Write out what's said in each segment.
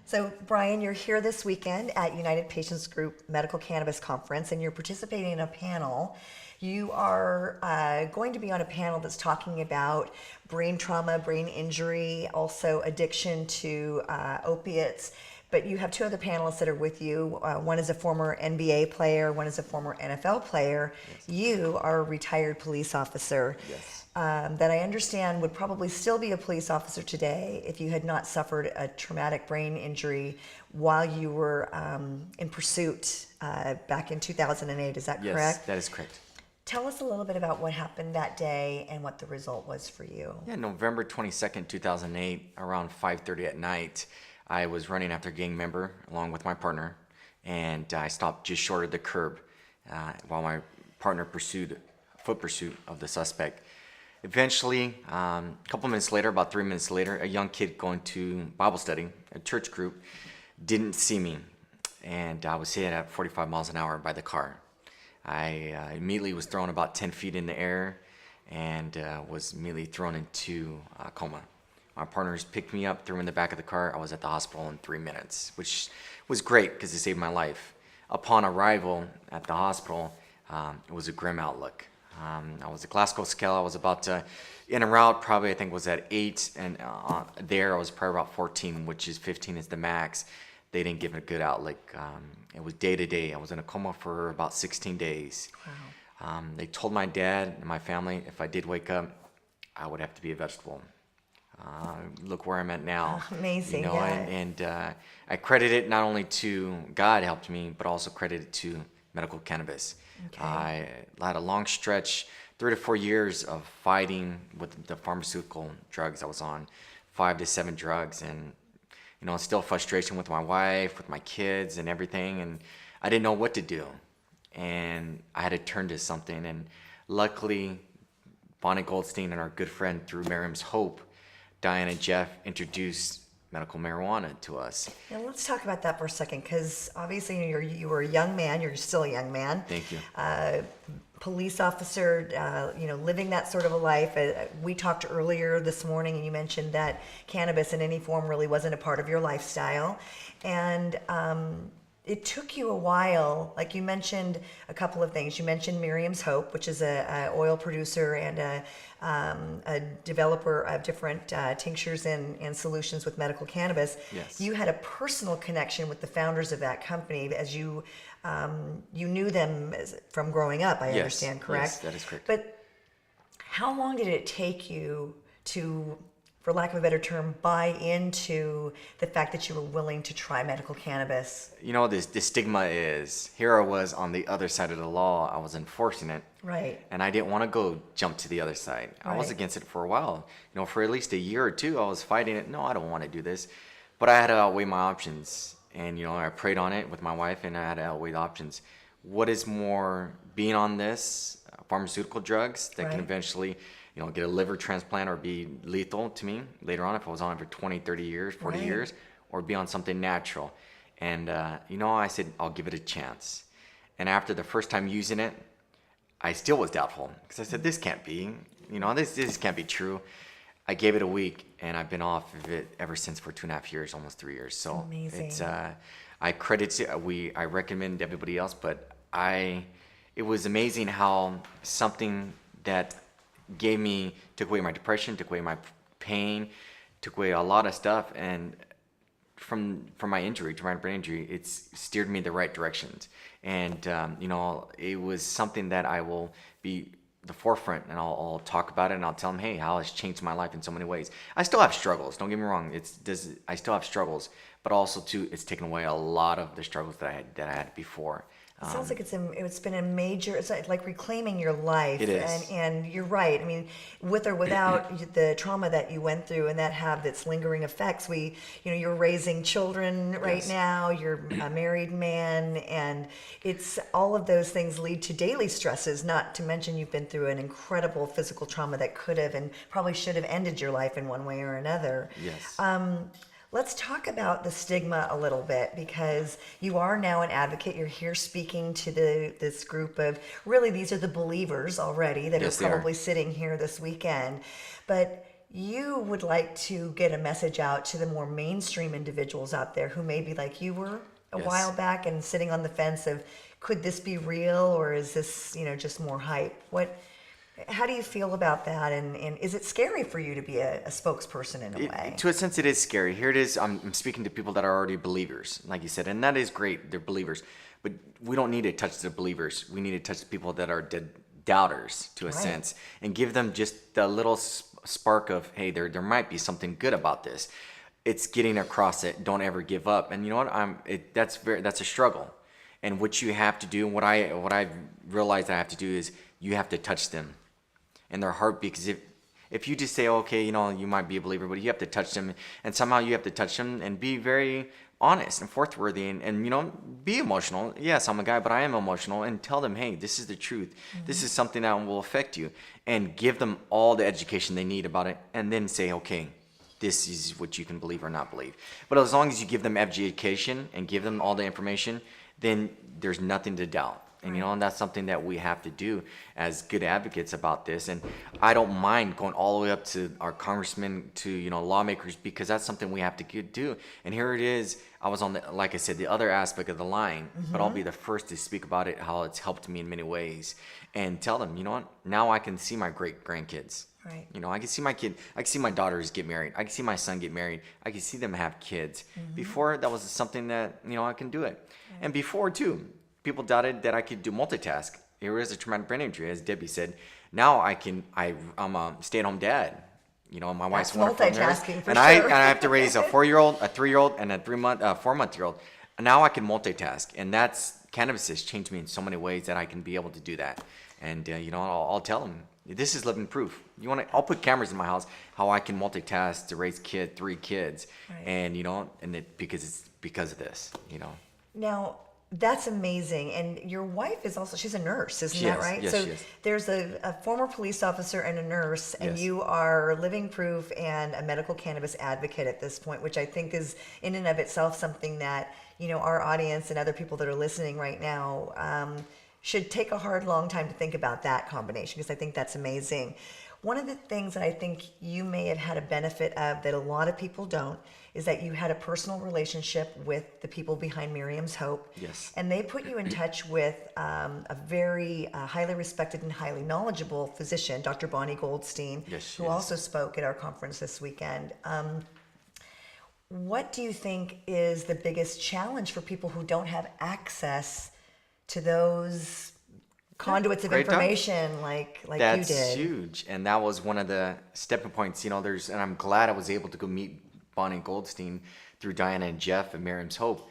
So, Brian, you're here this weekend at United Patients Group Medical Cannabis Conference, and you're participating in a panel. You are going to be on a panel that's talking about brain trauma, brain injury, also addiction to opiates. But you have two other panelists that are with you. One is a former NBA player, one is a former NFL player. Yes. You are a retired police officer. Yes. That I understand would probably still be a police officer today if you had not suffered a traumatic brain injury while you were in pursuit back in 2008. Is that correct? Yes, that is correct. Tell us a little bit about what happened that day and what the result was for you. Yeah, November 22nd, 2008, around 5:30 at night, I was running after a gang member along with my partner, and I stopped just short of the curb while my partner pursued foot pursuit of the suspect. Eventually, a couple minutes later, about 3 minutes later, a young kid going to Bible study, a church group, didn't see me, and I was hit at 45 miles an hour by the car. I immediately was thrown about 10 feet in the air and was immediately thrown into a coma. My partners picked me up, threw me in the back of the car. I was at the hospital in 3 minutes, which was great because it saved my life. Upon arrival at the hospital, it was a grim outlook. I was at Glasgow scale. I was about to, in a route, probably I think was at 8, and there I was probably about 14, which is 15 is the max. They didn't give it a good outlook. It was day to day. I was in a coma for about 16 days. Wow. They told my dad and my family if I did wake up, I would have to be a vegetable. Look where I'm at now. Amazing, you know, yeah. And I credit it not only to God helped me, but also credit it to Medical Cannabis. Okay. I had a long stretch, 3 to 4 years of fighting with the pharmaceutical drugs I was on, 5 to 7 drugs, and still frustration with my wife, with my kids, and everything. And I didn't know what to do, and I had to turn to something. And luckily, Bonnie Goldstein and our good friend through Miriam's Hope, Diane and Jeff, introduced medical marijuana to us. Now let's talk about that for a second, because obviously you were a young man. You're still a young man. Thank you. Police officer, living that sort of a life. We talked earlier this morning, and you mentioned that cannabis in any form really wasn't a part of your lifestyle, and it took you a while. Like you mentioned a couple of things. You mentioned Miriam's Hope, which is a oil producer and a developer of different tinctures and solutions with medical cannabis. Yes. You had a personal connection with the founders of that company, as you knew them from growing up, I understand, correct? Yes, that is correct. But how long did it take you to, for lack of a better term, buy into the fact that you were willing to try medical cannabis? The stigma is, here I was on the other side of the law. I was enforcing it. Right. And I didn't want to go jump to the other side. I was Right. against it for a while. For at least a year or two, I was fighting it. No, I don't want to do this. But I had to outweigh my options. And, I prayed on it with my wife, and I had to outweigh the options. What is more, being on this, pharmaceutical drugs that Right. can eventually, get a liver transplant or be lethal to me later on if I was on it for 20, 30 years, 40 Right. years, or be on something natural. And, I said, I'll give it a chance. And after the first time using it, I still was doubtful because I said, this can't be, this can't be true. I gave it a week, and I've been off of it ever since for 2.5 years, almost 3 years. So Amazing. it's, I credit it, I recommend everybody else, but it was amazing how something that took away my depression, took away my pain, took away a lot of stuff, and from my injury, traumatic brain injury, it's steered me the right directions. And it was something that I will be the forefront, and I'll talk about it, and I'll tell them, hey, how it's changed my life in so many ways. I still have struggles. Don't get me wrong. I still have struggles, but also too, it's taken away a lot of the struggles that I had before. It sounds like it's been a major, it's like reclaiming your life. It is. And you're right. I mean, with or without the trauma that you went through and that have its lingering effects, you're raising children right Yes. now, you're a married man, and it's all of those things lead to daily stresses, not to mention you've been through an incredible physical trauma that could have and probably should have ended your life in one way or another. Yes. Let's talk about the stigma a little bit, because you are now an advocate. You're here speaking to this group of, really, these are the believers already that Yes, are they are. probably sitting here this weekend. But you would like to get a message out to the more mainstream individuals out there who maybe like you were a Yes. while back and sitting on the fence of, could this be real, or is this, just more hype? How do you feel about that? And is it scary for you to be a spokesperson in a way? To a sense, it is scary. Here it is. I'm speaking to people that are already believers, like you said, and that is great. They're believers, but we don't need to touch the believers. We need to touch the people that are doubters, to a sense, and give them just the little spark of, hey, there might be something good about this. It's getting across it. Don't ever give up. And you know what? That's a struggle. And what you have to do, and what I realized I have to do is you have to touch them in their heart, because if you just say, okay, you might be a believer, but you have to touch them, and somehow you have to touch them and be very honest and forthworthy, and be emotional. Yes, I'm a guy, but I am emotional, and tell them, hey, this is the truth. This is something that will affect you, and give them all the education they need about it, and then say, okay, this is what you can believe or not believe. But as long as you give them education and give them all the information, then there's nothing to doubt. And that's something that we have to do as good advocates about this. And I don't mind going all the way up to our congressmen, to lawmakers, because that's something we have to do. And here it is. I was on like I said, the other aspect of the line, but I'll be the first to speak about it, how it's helped me in many ways, and tell them, now I can see my great grandkids. Right. I can see my kid. I can see my daughters get married. I can see my son get married. I can see them have kids. Before, that was something that I can do it. Right. And before too, people doubted that I could do multitask. Here is a traumatic brain injury, as Debbie said. Now I'm a stay-at-home dad. My wife's wonderful nurse, and I have to raise a 4-year-old, a 3-year-old, and a 4-month-year-old. Now I can multitask, and cannabis has changed me in so many ways that I can be able to do that. And I'll tell them, this is living proof. I'll put cameras in my house how I can multitask to raise 3 kids, right. And because of this. Now, that's amazing. And your wife is also, she's a nurse, isn't that right? Yes, so she is. There's a former police officer and a nurse, and Yes. you are living proof and a medical cannabis advocate at this point, which I think is in and of itself something that, our audience and other people that are listening right now should take a hard, long time to think about that combination, because I think that's amazing. One of the things that I think you may have had a benefit of that a lot of people don't is that you had a personal relationship with the people behind Miriam's Hope. Yes. And they put you in touch with a very highly respected and highly knowledgeable physician, Dr. Bonnie Goldstein, who also spoke at our conference this weekend. What do you think is the biggest challenge for people who don't have access to those conduits of information like you did? That's huge, and that was one of the stepping points. And I'm glad I was able to go meet Bonnie Goldstein through Diana and Jeff and Miriam's Hope.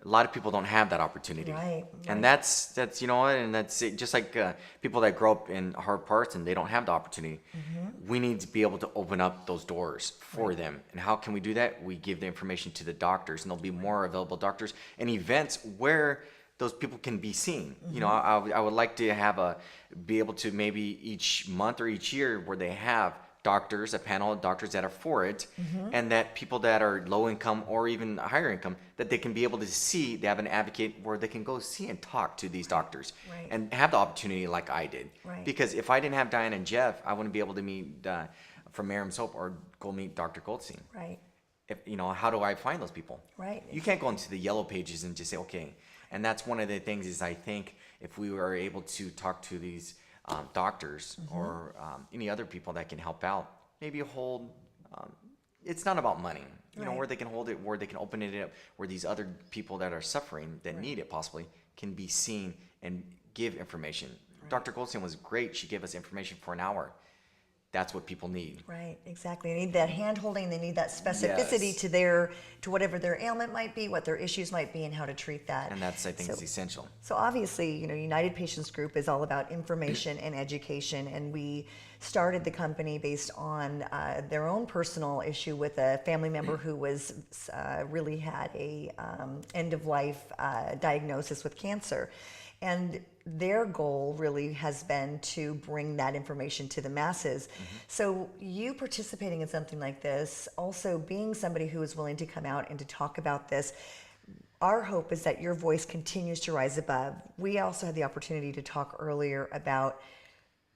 A lot of people don't have that opportunity, right. And that's and that's it. Just like people that grow up in hard parts and they don't have the opportunity. We need to be able to open up those doors for them. And how can we do that? We give the information to the doctors, and there'll be more available doctors and events where those people can be seen. I would like to be able to maybe each month or each year where they have doctors, a panel of doctors that are for it, and that people that are low income or even higher income, that they can be able to see, they have an advocate where they can go see and talk to these doctors, and have the opportunity like I did. Right. Because if I didn't have Diane and Jeff, I wouldn't be able to meet from Miriam's Hope or go meet Dr. Goldstein. Right. How do I find those people? Right. You can't go into the yellow pages and just say, okay. And that's one of the things is I think if we were able to talk to these doctors or any other people that can help out, maybe hold, it's not about money, where they can hold it, where they can open it up, where these other people that are suffering, that need it possibly, can be seen and give information. Right. Dr. Goldstein was great. She gave us information for an hour. That's what people need. Right, exactly. They need that hand-holding. They need that specificity to whatever their ailment might be, what their issues might be, and how to treat that. And that's, I think, is essential. So obviously, United Patients Group is all about information and education, and we started the company based on their own personal issue with a family member who was really had a end-of-life diagnosis with cancer. And their goal really has been to bring that information to the masses. So you participating in something like this, also being somebody who is willing to come out and to talk about this, our hope is that your voice continues to rise above. We also had the opportunity to talk earlier about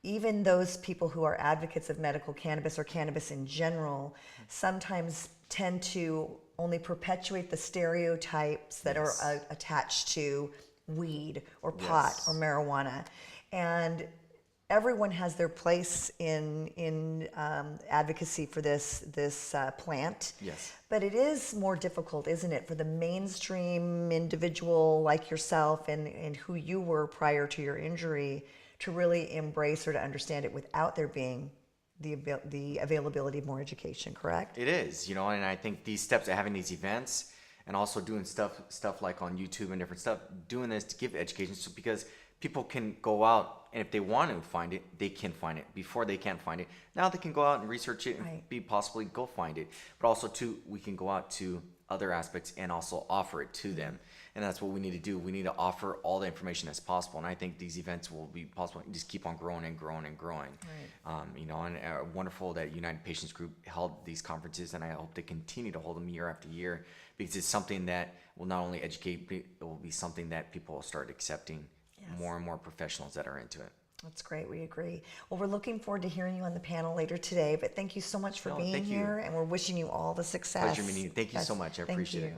even those people who are advocates of medical cannabis or cannabis in general sometimes tend to only perpetuate the stereotypes that are attached to weed or pot or marijuana. And everyone has their place in advocacy for this plant. Yes. But it is more difficult, isn't it, for the mainstream individual like yourself and who you were prior to your injury to really embrace or to understand it without there being the availability of more education, correct? It is, you know, and I think these steps of having these events and also doing stuff like on YouTube and different stuff, doing this to give education, so because people can go out and if they want to find it, they can find it. Before they can't find it, now they can go out and research it and be possibly go find it. But also too, we can go out to other aspects and also offer it to them. And that's what we need to do. We need to offer all the information as possible. And I think these events will be possible. Just keep on growing and growing and growing. You know, and wonderful that United Patients Group held these conferences, and I hope they continue to hold them year after year, because it's something that will not only educate, but it will be something that people will start accepting. More and more professionals that are into it. That's great. We agree. Well, we're looking forward to hearing you on the panel later today, but thank you so much for being here, and we're wishing you all the success. Pleasure meeting you. Thank you so much. I appreciate it.